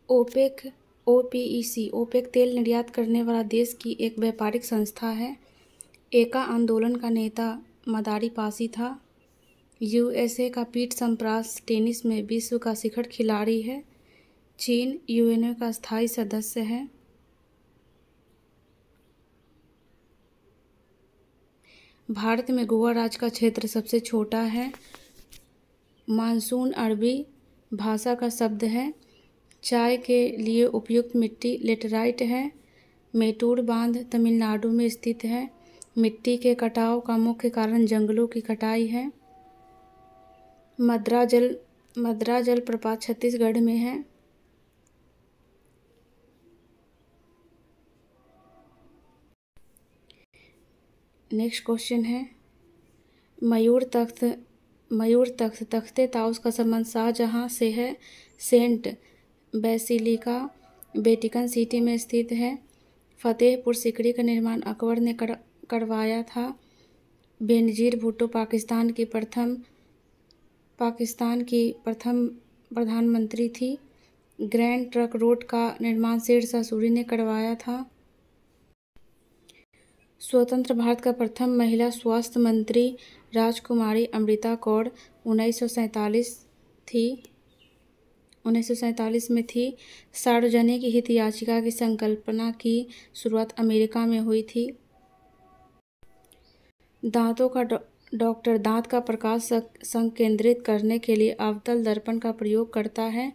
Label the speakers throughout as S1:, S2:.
S1: OPEC OPEC OPEC तेल निर्यात करने वाला देश की एक व्यापारिक संस्था है। एका आंदोलन का नेता मदारी पासी था। यूएसए का पीट सम्प्रास टेनिस में विश्व का शिखर खिलाड़ी है। चीन यूएनओ का स्थायी सदस्य है। भारत में गोवा राज्य का क्षेत्र सबसे छोटा है। मानसून अरबी भाषा का शब्द है। चाय के लिए उपयुक्त मिट्टी लेटराइट है। मेटूर बांध तमिलनाडु में स्थित है। मिट्टी के कटाव का मुख्य कारण जंगलों की कटाई है। मद्रा जल प्रपात छत्तीसगढ़ में है। नेक्स्ट क्वेश्चन है, मयूर तख्त तख्ते ताउस का संबंध शाहजहां से है। सेंट बेसिलिका वेटिकन सिटी में स्थित है। फतेहपुर सिकरी का निर्माण अकबर ने करवाया था। बेनजीर भुट्टो पाकिस्तान की प्रथम प्रधानमंत्री थी। ग्रैंड ट्रंक रोड का निर्माण शेरशाह सूरी ने करवाया था। स्वतंत्र भारत का प्रथम महिला स्वास्थ्य मंत्री राजकुमारी अमृता कौर 1947 में थी। सार्वजनिक हित याचिका की संकल्पना की शुरुआत अमेरिका में हुई थी। दांतों का डॉक्टर दांत का प्रकाश संकेंद्रित करने के लिए अवतल दर्पण का प्रयोग करता है।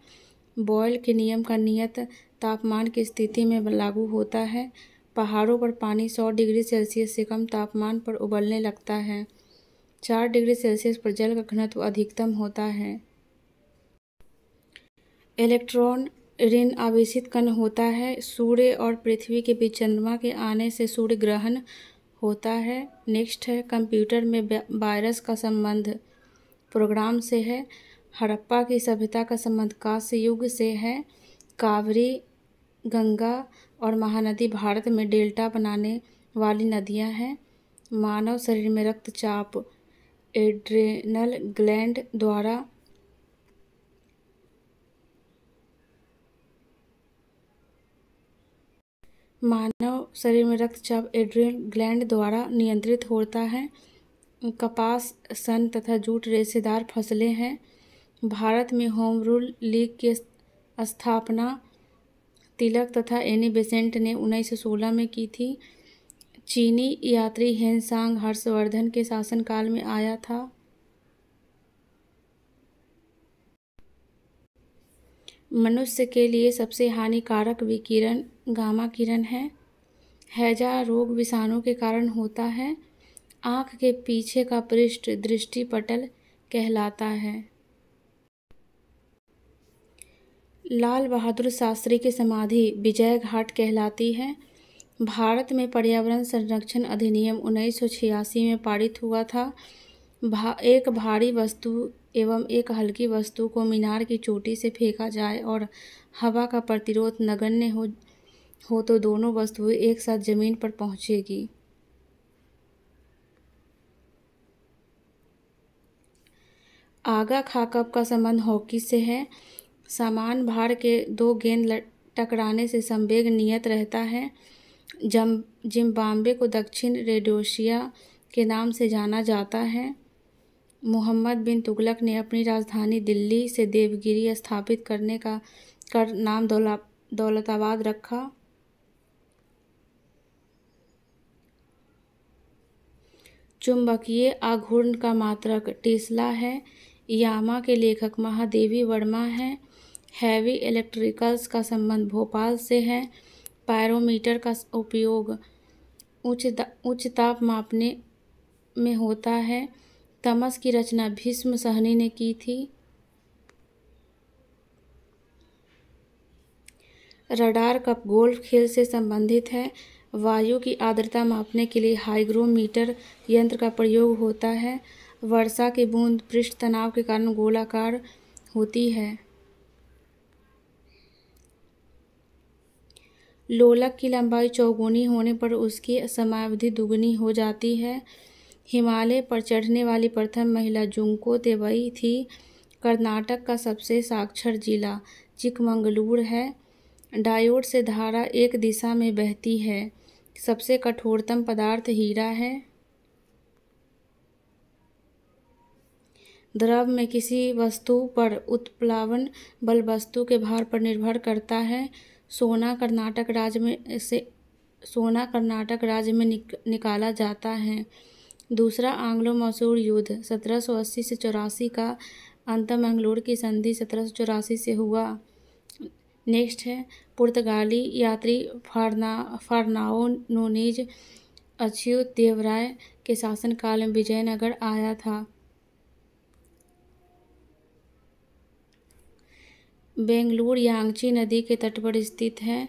S1: बॉयल के नियम का नियत तापमान की स्थिति में लागू होता है। पहाड़ों पर पानी 100 डिग्री सेल्सियस से कम तापमान पर उबलने लगता है। 4 डिग्री सेल्सियस पर जल का घनत्व अधिकतम होता है। इलेक्ट्रॉन ऋण आवेशित कण होता है। सूर्य और पृथ्वी के बीच चंद्रमा के आने से सूर्य ग्रहण होता है। नेक्स्ट है, कंप्यूटर में वायरस का संबंध प्रोग्राम से है। हड़प्पा की सभ्यता का संबंध कांस्य युग से है। कावेरी, गंगा और महानदी भारत में डेल्टा बनाने वाली नदियां हैं। मानव शरीर में रक्तचाप एड्रेनल ग्लैंड द्वारा नियंत्रित होता है। कपास, सन तथा जूट रेशेदार फसलें हैं। भारत में होम रूल लीग की स्थापना तिलक तथा एनी बेसेंट ने 1916 में की थी। चीनी यात्री हेनसांग हर्षवर्धन के शासनकाल में आया था। मनुष्य के लिए सबसे हानिकारक विकिरण गामा किरण है। हैजा रोग विषाणु के कारण होता है। आँख के पीछे का पृष्ठ दृष्टिपटल कहलाता है। लाल बहादुर शास्त्री की समाधि विजय घाट कहलाती है। भारत में पर्यावरण संरक्षण अधिनियम 1986 में पारित हुआ था। एक भारी वस्तु एवं एक हल्की वस्तु को मीनार की चोटी से फेंका जाए और हवा का प्रतिरोध नगण्य हो तो दोनों वस्तुएं एक साथ जमीन पर पहुंचेगी। आगा खाकप का संबंध हॉकी से है। समान भार के 2 गेंद टकराने से संवेग नियत रहता है। जिम्बाब्वे को दक्षिण रोडेशिया के नाम से जाना जाता है। मोहम्मद बिन तुगलक ने अपनी राजधानी दिल्ली से देवगिरी स्थापित कर नाम दौलताबाद रखा। चुंबकीय आघूर्ण का मात्रक टेस्ला है। यामा के लेखक महादेवी वर्मा हैं। हैवी इलेक्ट्रिकल्स का संबंध भोपाल से है। पायरोमीटर का उपयोग उच्च ताप मापने में होता है। तमस की रचना भीष्म सहनी ने की थी। रडार कप गोल्फ खेल से संबंधित है। वायु की आर्द्रता मापने के लिए हाइग्रोमीटर यंत्र का प्रयोग होता है। वर्षा की बूंद पृष्ठ तनाव के कारण गोलाकार होती है। लोलक की लंबाई चौगुनी होने पर उसकी समयावधि दुगुनी हो जाती है। हिमालय पर चढ़ने वाली प्रथम महिला जुंको देवई थी। कर्नाटक का सबसे साक्षर जिला चिकमंगलूर है। डायोड से धारा एक दिशा में बहती है। सबसे कठोरतम पदार्थ हीरा है। द्रव में किसी वस्तु पर उत्प्लावन बल वस्तु के भार पर निर्भर करता है। सोना कर्नाटक राज्य में निकाला जाता है। दूसरा एंग्लो मैसूर युद्ध 1780 से 84 का अंत मंगलोर की संधि 1784 से हुआ। नेक्स्ट है पुर्तगाली यात्री फर्नाओ नूनीज अच्युत देवराय के शासनकाल में विजयनगर आया था। बेंगलुरु यांगची नदी के तट पर स्थित है।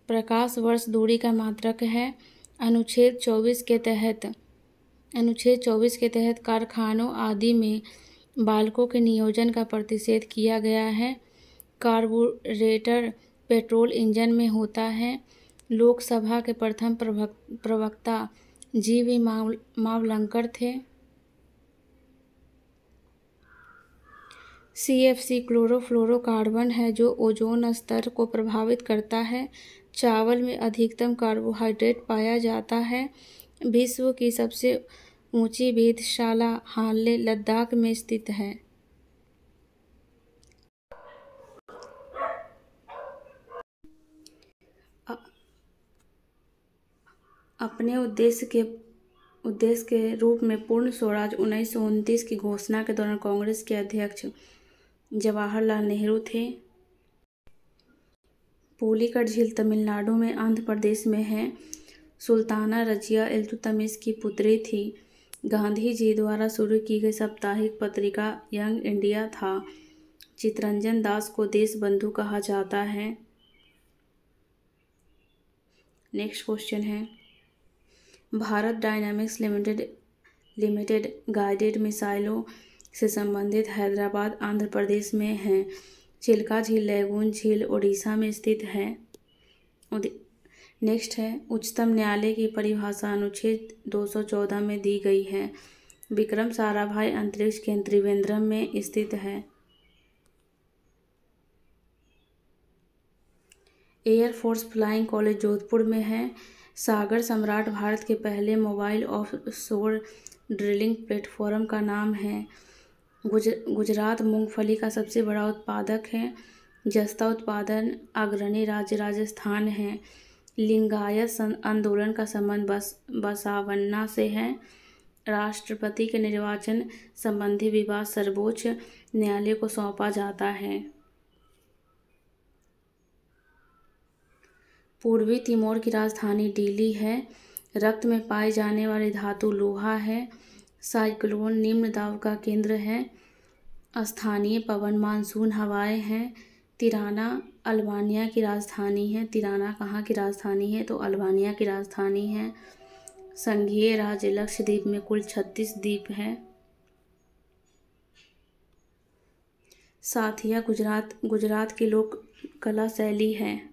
S1: प्रकाश वर्ष दूरी का मात्रक है। अनुच्छेद 24 के तहत कारखानों आदि में बालकों के नियोजन का प्रतिषेध किया गया है। कार्बोरेटर पेट्रोल इंजन में होता है। लोकसभा के प्रथम प्रवक्ता जी.वी. मावलंकर थे। CFC क्लोरोफ्लोरोकार्बन है जो ओजोन स्तर को प्रभावित करता है। चावल में अधिकतम कार्बोहाइड्रेट पाया जाता है। विश्व की सबसे ऊंची वेधशाला हानले लद्दाख में स्थित है। अपने उद्देश्य के रूप में पूर्ण स्वराज 1929 की घोषणा के दौरान कांग्रेस के अध्यक्ष जवाहरलाल नेहरू थे। पुलिकट झील तमिलनाडु में आंध्र प्रदेश में है। सुल्ताना रजिया इल्तुतमिश की पुत्री थी। गांधी जी द्वारा शुरू की गई साप्ताहिक पत्रिका यंग इंडिया था। चित्तरंजन दास को देश बंधु कहा जाता है। नेक्स्ट क्वेश्चन है भारत डायनामिक्स लिमिटेड गाइडेड मिसाइलों से संबंधित हैदराबाद आंध्र प्रदेश में है। चिल्का झील लैगून झील ओडिशा में स्थित है। नेक्स्ट है उच्चतम न्यायालय की परिभाषा अनुच्छेद 214 में दी गई है। विक्रम साराभाई अंतरिक्ष केंद्र त्रिवेंद्रम में स्थित है। एयरफोर्स फ्लाइंग कॉलेज जोधपुर में है। सागर सम्राट भारत के पहले मोबाइल ऑफशोर ड्रिलिंग प्लेटफॉर्म का नाम है। गुजरात मूंगफली का सबसे बड़ा उत्पादक है। जस्ता उत्पादन अग्रणी राज्य राजस्थान है। लिंगायत आंदोलन का संबंध बसावन्ना से है। राष्ट्रपति के निर्वाचन संबंधी विवाद सर्वोच्च न्यायालय को सौंपा जाता है। पूर्वी तिमोर की राजधानी डीली है। रक्त में पाई जाने वाली धातु लोहा है। साइक्लोन निम्न दाब का केंद्र है। स्थानीय पवन मानसून हवाएं हैं। तिराना अल्बानिया की राजधानी है। तिराना कहाँ की राजधानी है तो अल्बानिया की राजधानी है। संघीय राज्य लक्षद्वीप में कुल 36 द्वीप हैं। साथिया गुजरात की लोक कला शैली है।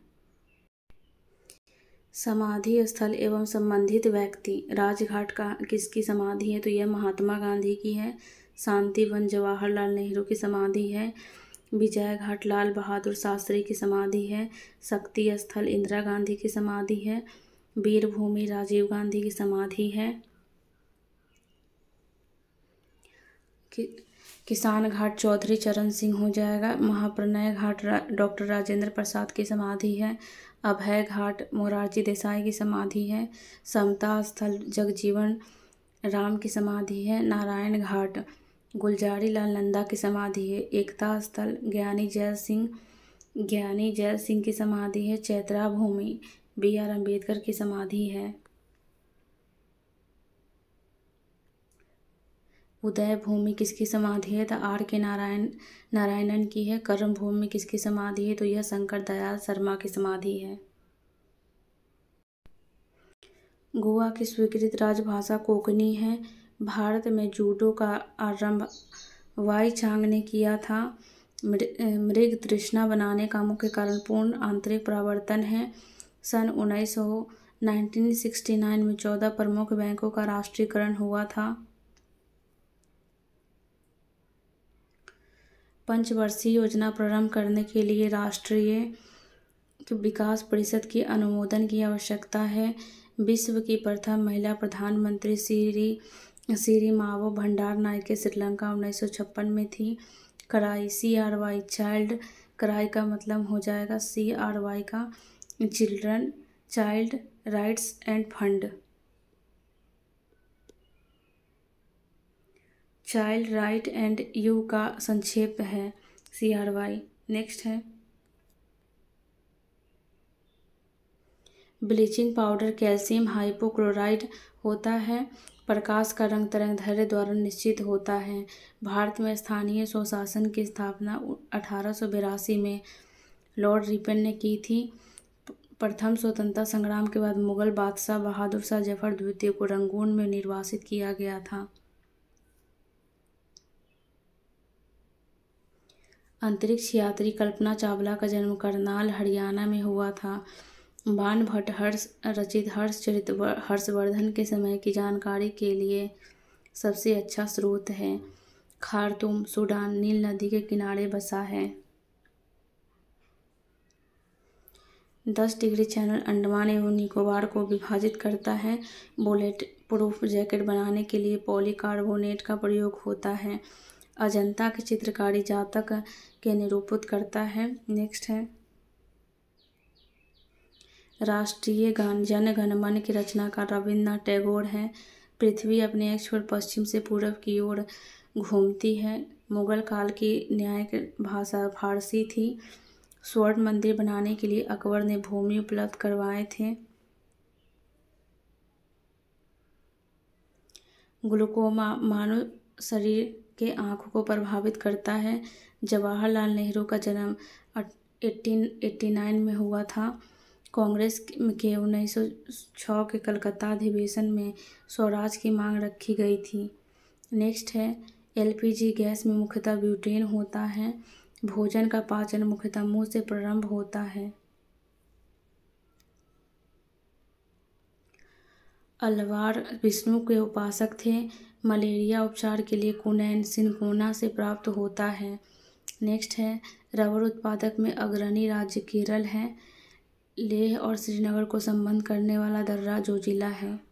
S1: समाधि स्थल एवं संबंधित व्यक्ति राजघाट का किसकी समाधि है तो यह महात्मा गांधी की है। शांतिवन जवाहरलाल नेहरू की समाधि है। विजय घाट लाल बहादुर शास्त्री की समाधि है। शक्ति स्थल इंदिरा गांधी की समाधि है। वीरभूमि राजीव गांधी की समाधि है। किसान घाट चौधरी चरण सिंह हो जाएगा। महाप्रणय घाट डॉक्टर राजेंद्र प्रसाद की समाधि है। अभय घाट मोरारजी देसाई की समाधि है। समता स्थल जगजीवन राम की समाधि है। नारायण घाट गुलजारी लाल नंदा की समाधि है। एकता स्थल ज्ञानी जैल सिंह की समाधि है। चैत्रा भूमि BR अम्बेडकर की समाधि है। उदय भूमि किसकी समाधि है तो RK नारायणन की है। कर्म भूमि किसकी समाधि है तो यह शंकर दयाल शर्मा की समाधि है। गोवा की स्वीकृत राजभाषा कोंकणी है। भारत में जूडो का आरंभ वाई चांग ने किया था। मृग तृष्णा बनाने का मुख्य कारण पूर्ण आंतरिक परावर्तन है। सन 1969 में 14 प्रमुख बैंकों का राष्ट्रीयकरण हुआ था। पंचवर्षीय योजना प्रारंभ करने के लिए राष्ट्रीय तो विकास परिषद की अनुमोदन की आवश्यकता है। विश्व की प्रथम महिला प्रधानमंत्री सिरिमावो भंडारनायके श्रीलंका 1956 में थी। कराई CRY चाइल्ड, कराई का मतलब हो जाएगा CRY का children, child rights end fund, child right and you का संक्षेप है CRY। नेक्स्ट है ब्लीचिंग पाउडर कैल्शियम हाइपोक्लोराइड होता है। प्रकाश का रंग तरंगदैर्घ्य द्वारा निश्चित होता है। भारत में स्थानीय स्वशासन की स्थापना 1882 में लॉर्ड रिपन ने की थी। प्रथम स्वतंत्रता संग्राम के बाद मुगल बादशाह बहादुर शाह जफर द्वितीय को रंगून में निर्वासित किया गया था। अंतरिक्ष यात्री कल्पना चावला का जन्म करनाल, हरियाणा में हुआ था। बाणभट्ट रचित हर्षचरित हर्षवर्धन के समय की जानकारी के लिए सबसे अच्छा स्रोत है। खार्तूम सूडान नील नदी के किनारे बसा है। 10 डिग्री चैनल अंडमान एवं निकोबार को विभाजित करता है। बुलेट प्रूफ जैकेट बनाने के लिए पॉलीकार्बोनेट का प्रयोग होता है। अजंता की चित्रकारी जातक के निरूपित करता है। नेक्स्ट है राष्ट्रीय गान जन गण मन के रचनाकार रविन्द्रनाथ टैगोर हैं। पृथ्वी अपने अक्ष पर पश्चिम से पूर्व की ओर घूमती है। मुगल काल की न्यायिक भाषा फारसी थी। स्वर्ण मंदिर बनाने के लिए अकबर ने भूमि उपलब्ध करवाए थे। ग्लूकोमा मानव शरीर के आँखों को प्रभावित करता है। जवाहरलाल नेहरू का जन्म 1889 में हुआ था। कांग्रेस के 1906 के कलकत्ता अधिवेशन में स्वराज की मांग रखी गई थी। नेक्स्ट है LPG गैस में मुख्यतः ब्यूटेन होता है। भोजन का पाचन मुख्यतः मुंह से प्रारंभ होता है। अलवार विष्णु के उपासक थे। मलेरिया उपचार के लिए कुनैन सिनकोना से प्राप्त होता है। नेक्स्ट है रबर उत्पादक में अग्रणी राज्य केरल है। लेह और श्रीनगर को संबंध करने वाला दर्रा जोजिला है।